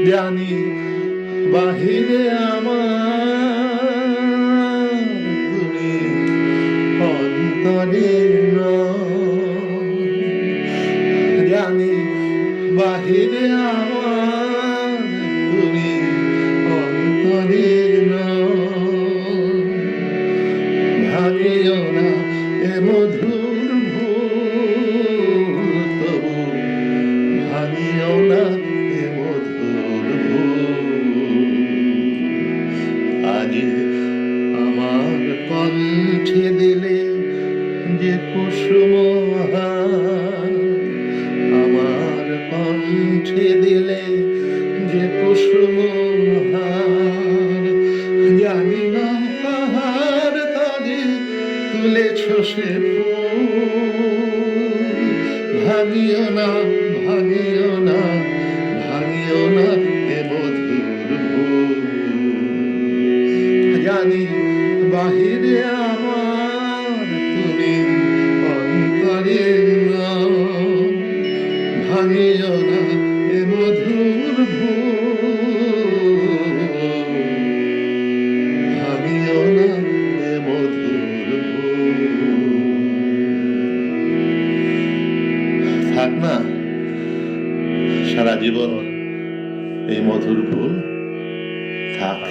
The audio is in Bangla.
জানি বাহিরে আমার তুমি অন্তরে জানি বাহিরে আমার তুমি অন্তরে ভাঙিও না এ মধুর ভুল, তবু ভাঙিও না এ মধুর ভুল। আজ আমার কণ্ঠে দিলে যে কুসুম হার, আমার কণ্ঠে দিলে যে কুসুম হার, জানি না কাহার কাজে তুলেছ সে ফুল। ভাঙিও না, ভাঙিও না, ভাঙিও না এ মধুর ভুল। জানি বাহিরে আমার তুমি অন্তরে ভাঙিও না এ মধুর ভুল, ভাঙিও না এ মধুর ভুল। থাক না সারা জীবন এই মধুর ভুল, থাক।